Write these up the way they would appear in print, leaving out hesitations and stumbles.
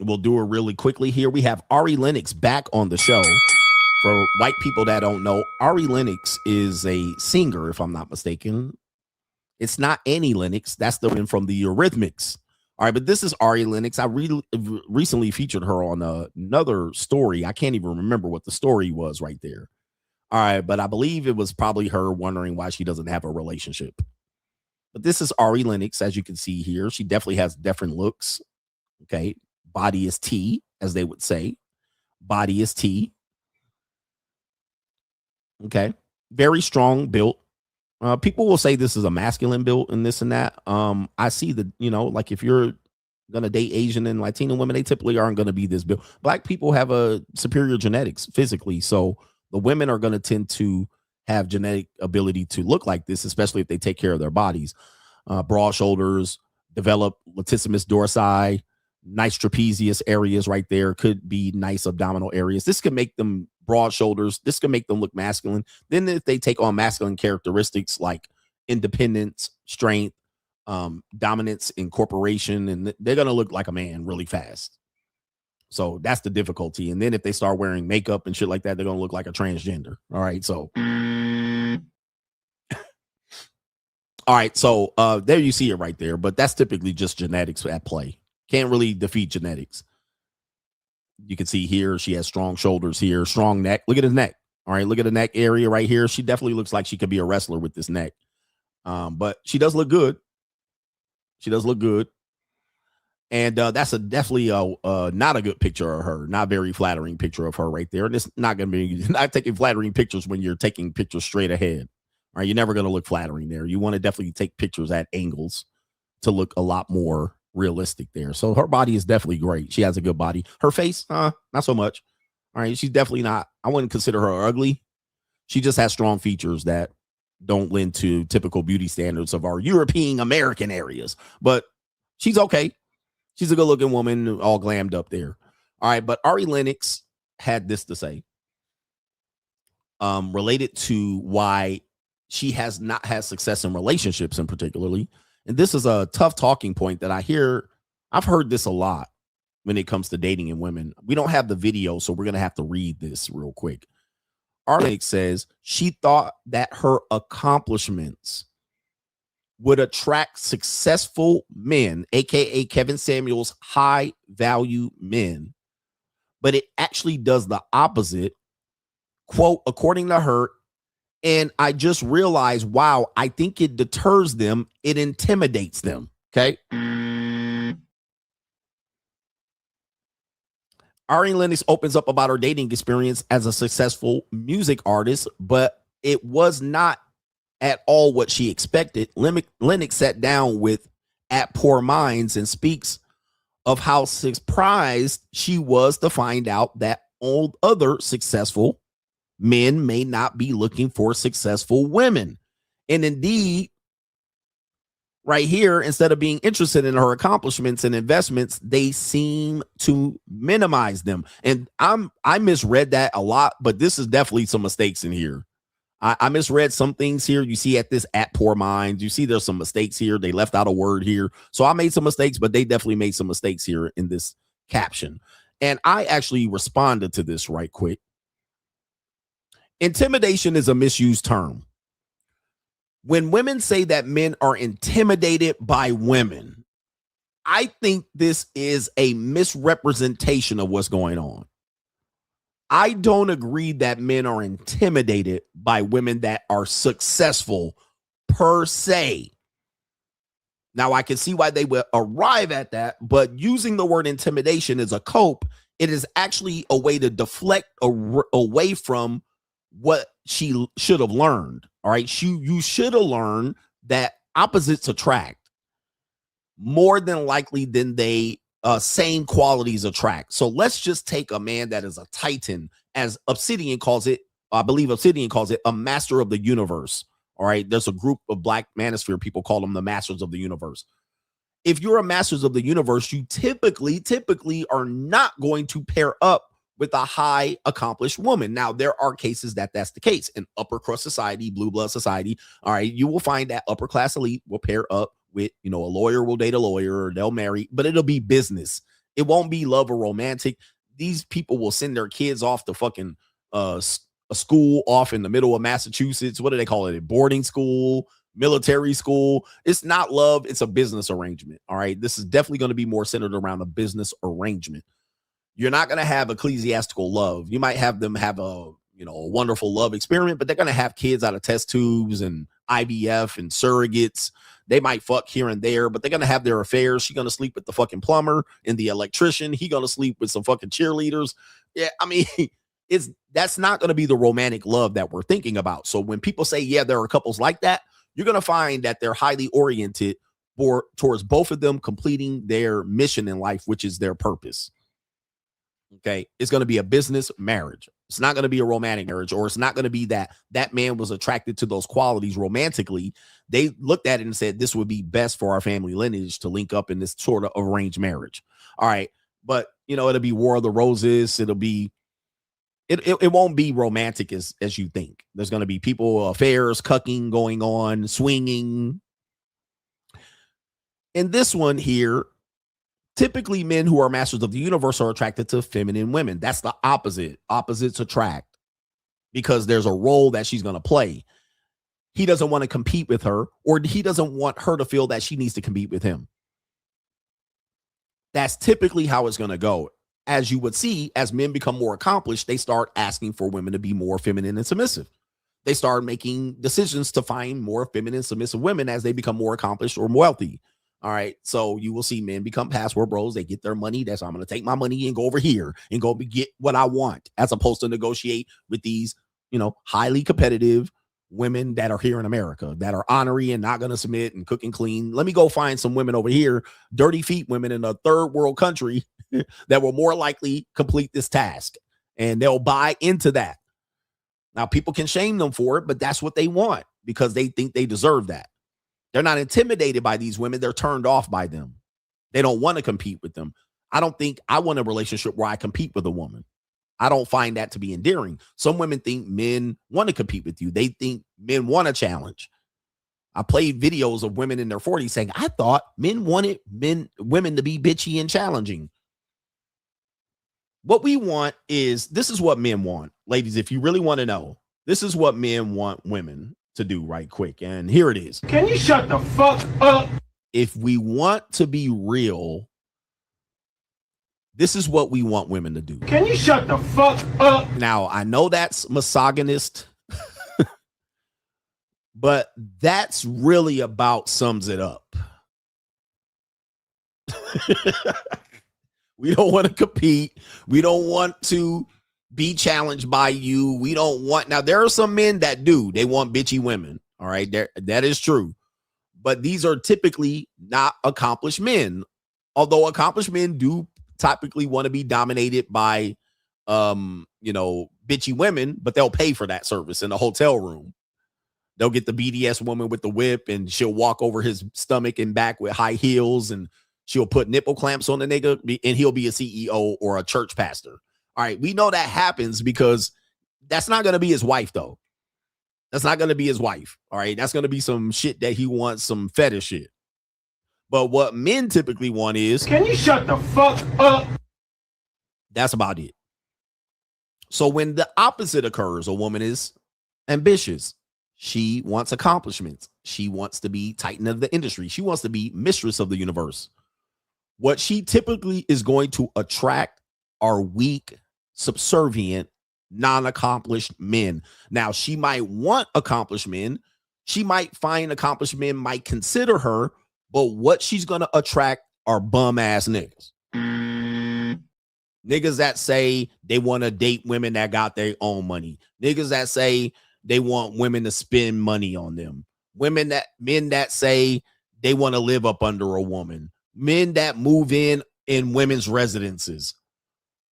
We'll do her really quickly here. We have Ari Lennox back on the show. For white people that don't know, Ari Lennox is a singer, if I'm not mistaken. It's not Annie Lennox. That's the one from the Eurythmics. All right, but this is Ari Lennox. I recently featured her on another story. I can't even remember what the story was right there. All right, but I believe it was probably her wondering why she doesn't have a relationship. But this is Ari Lennox, as you can see here. She definitely has different looks. Okay, body is T, as they would say. Body is T. Okay, very strong built. People will say this is a masculine build and this and that. I see the, like if you're gonna date Asian and Latino women, they typically aren't gonna be this build. Black people have a superior genetics physically, so the women are gonna tend to have genetic ability to look like this, especially if they take care of their bodies. Broad shoulders, develop latissimus dorsi, nice trapezius areas right there. Could be nice abdominal areas. This could make them broad shoulders. This can make them look masculine. Then if they take on masculine characteristics like independence, strength, dominance, incorporation, and they're going to look like a man really fast. So that's the difficulty. And then if they start wearing makeup and shit like that, they're going to look like a transgender. All right. So, all right. So there you see it right there. But that's typically just genetics at play. Can't really defeat genetics. You can see here, she has strong shoulders here, strong neck. Look at his neck. All right, look at the neck area right here. She definitely looks like she could be a wrestler with this neck. But she does look good. She does look good. And that's definitely not a good picture of her. Not very flattering picture of her right there. And it's not going to be, not taking flattering pictures when you're taking pictures straight ahead. All right, you're never going to look flattering there. You want to definitely take pictures at angles to look a lot more realistic there. So her body is definitely great. She has a good body. Her face, not so much. All right, she's definitely not, I wouldn't consider her ugly. She just has strong features that don't lend to typical beauty standards of our European American areas. But she's okay. She's a good looking woman, all glammed up there. All right, but Ari Lennox had this to say related to why she has not had success in relationships in particularly. And this is a tough talking point that I've heard this a lot when it comes to dating and women. We don't have the video, so we're going to have to read this real quick. Arlenick says she thought that her accomplishments would attract successful men, aka Kevin Samuels' high value men, but it actually does the opposite. Quote, according to her, and I just realized, wow, I think it deters them. It intimidates them. Okay. Ari Lennox opens up about her dating experience as a successful music artist, but it was not at all what she expected. Lennox sat down with At Poor Minds and speaks of how surprised she was to find out that all other successful men may not be looking for successful women. And indeed, right here, instead of being interested in her accomplishments and investments, they seem to minimize them. And I misread that a lot, but this is definitely some mistakes in here. I misread some things here. You see at this At Poor Minds, you see there's some mistakes here. They left out a word here. So I made some mistakes, but they definitely made some mistakes here in this caption. And I actually responded to this right quick. Intimidation is a misused term. When women say that men are intimidated by women, I think this is a misrepresentation of what's going on. I don't agree that men are intimidated by women that are successful per se. Now, I can see why they would arrive at that, but using the word intimidation as a cope, it is actually a way to deflect away from what she should have learned. All right. You should have learned that opposites attract more than likely than they same qualities attract. So let's just take a man that is a titan, as Obsidian calls it. I believe Obsidian calls it a master of the universe. All right. There's a group of Black manosphere people call them the masters of the universe. If you're a masters of the universe, you typically are not going to pair up with a high accomplished woman. Now, there are cases that's the case in upper crust society, blue blood society. All right. You will find that upper class elite will pair up with, a lawyer will date a lawyer, or they'll marry, but it'll be business. It won't be love or romantic. These people will send their kids off to fucking a school off in the middle of Massachusetts. What do they call it? A boarding school, military school. It's not love. It's a business arrangement. All right. This is definitely going to be more centered around a business arrangement. You're not going to have ecclesiastical love. You might have them have a wonderful love experiment, but they're going to have kids out of test tubes and IVF and surrogates. They might fuck here and there, but they're going to have their affairs. She's going to sleep with the fucking plumber and the electrician. He going to sleep with some fucking cheerleaders. Yeah, I mean, that's not going to be the romantic love that we're thinking about. So when people say, yeah, there are couples like that, you're going to find that they're highly oriented towards both of them completing their mission in life, which is their purpose. Okay. It's going to be a business marriage. It's not going to be a romantic marriage, or it's not going to be that man was attracted to those qualities romantically. They looked at it and said, this would be best for our family lineage to link up in this sort of arranged marriage. All right. But it'll be War of the Roses. It'll be, it won't be romantic as you think. There's going to be people, affairs, cucking going on, swinging. In this one here, typically men who are masters of the universe are attracted to feminine women. That's the opposite. Opposites attract, because there's a role that she's going to play. He doesn't want to compete with her, or he doesn't want her to feel that she needs to compete with him. That's typically how it's going to go. As you would see, as men become more accomplished, they start asking for women to be more feminine and submissive. They start making decisions to find more feminine, submissive women as they become more accomplished or more wealthy. All right. So you will see men become password bros. They get their money. That's, I'm going to take my money and go over here and go get what I want, as opposed to negotiate with these, highly competitive women that are here in America that are honorary and not going to submit and cook and clean. Let me go find some women over here, dirty feet women in a third world country that will more likely complete this task, and they'll buy into that. Now, people can shame them for it, but that's what they want because they think they deserve that. They're not intimidated by these women. They're turned off by them. They don't want to compete with them. I don't think I want a relationship where I compete with a woman. I don't find that to be endearing. Some women think men want to compete with you. They think men want a challenge. I played videos of women in their 40s saying, I thought men wanted women to be bitchy and challenging. What we want is, this is what men want. Ladies, if you really want to know, this is what men want women to do right quick. And here it is. Can you shut the fuck up? If we want to be real, this is what we want women to do. Can you shut the fuck up? Now, I know that's misogynist, but that's really about sums it up. We don't want to compete. We don't want to be challenged by you. We don't want, now there are some men that do. They want bitchy women. All right. That is true. But these are typically not accomplished men. Although accomplished men do typically want to be dominated by, bitchy women, but they'll pay for that service in the hotel room. They'll get the BDS woman with the whip, and she'll walk over his stomach and back with high heels, and she'll put nipple clamps on the nigga, and he'll be a CEO or a church pastor. All right. We know that happens because that's not going to be his wife, though. That's not going to be his wife. All right. That's going to be some shit that he wants, some fetish shit. But what men typically want is, can you shut the fuck up? That's about it. So when the opposite occurs, a woman is ambitious. She wants accomplishments. She wants to be titan of the industry. She wants to be mistress of the universe. What she typically is going to attract are weak, subservient, non-accomplished men. Now, she might want accomplished men. She might find accomplished men might consider her, but what she's going to attract are bum-ass niggas. Niggas that say they want to date women that got their own money. Niggas that say they want women to spend money on them. Men that say they want to live up under a woman. Men that move in women's residences.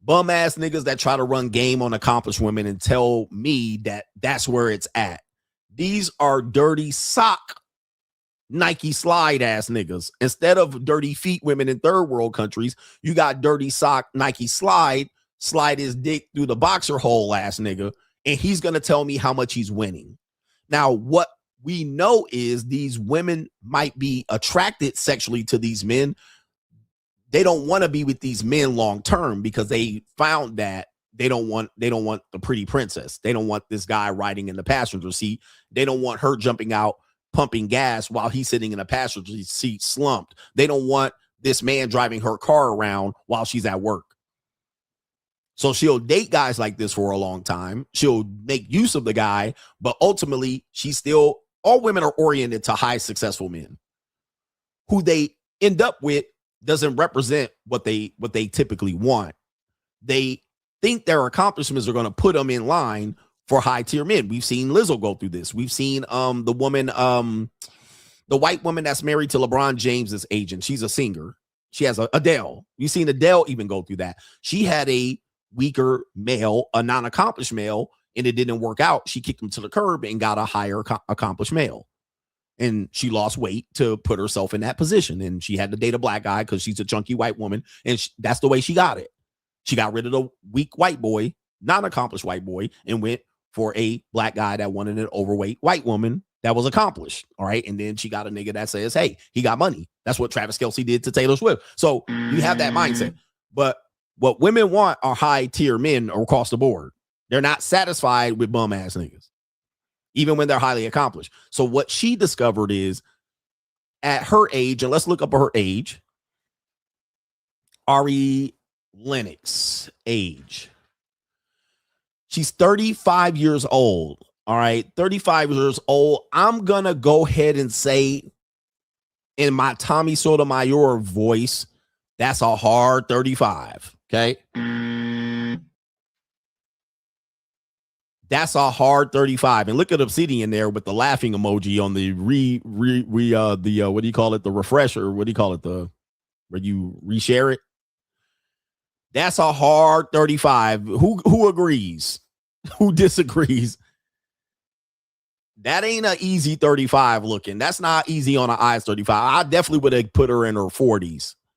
Bum ass niggas that try to run game on accomplished women and tell me that that's where it's at. These are dirty sock Nike slide ass niggas. Instead of dirty feet women in third world countries, you got dirty sock Nike slide his dick through the boxer hole ass nigga, and he's going to tell me how much he's winning. Now, what we know is these women might be attracted sexually to these men. they don't want to be with these men long term because they found that they don't want the pretty princess. They don't want this guy riding in the passenger seat. They don't want her jumping out, pumping gas while he's sitting in the passenger seat slumped. They don't want this man driving her car around while she's at work. So she'll date guys like this for a long time. She'll make use of the guy, but ultimately all women are oriented to high successful men. Who they end up with doesn't represent what they typically want. They think their accomplishments are going to put them in line for high tier men. We've seen Lizzo go through this. We've seen the white woman that's married to LeBron James's agent. She's a singer. She has Adele. You've seen Adele even go through that. She had a weaker male, a non-accomplished male, and it didn't work out. She kicked him to the curb and got a higher accomplished male. And she lost weight to put herself in that position. And she had to date a black guy because she's a chunky white woman. And that's the way she got it. She got rid of the weak white boy, non-accomplished white boy, and went for a black guy that wanted an overweight white woman that was accomplished. All right. And then she got a nigga that says, hey, he got money. That's what Travis Kelce did to Taylor Swift. So you have that mindset. But what women want are high tier men across the board. They're not satisfied with bum ass niggas, even when they're highly accomplished. So what she discovered is at her age, and let's look up her age, Ari Lennox age. She's 35 years old. All right, 35 years old. I'm going to go ahead and say in my Tommy Sotomayor voice, that's a hard 35. Okay. That's a hard 35. And look at Obsidian there with the laughing emoji on the what do you call it? The refresher. What do you call it? Where you reshare it. That's a hard 35. Who agrees? Who disagrees? That ain't an easy 35 looking. That's not easy on an eyes 35. I definitely would have put her in her 40s.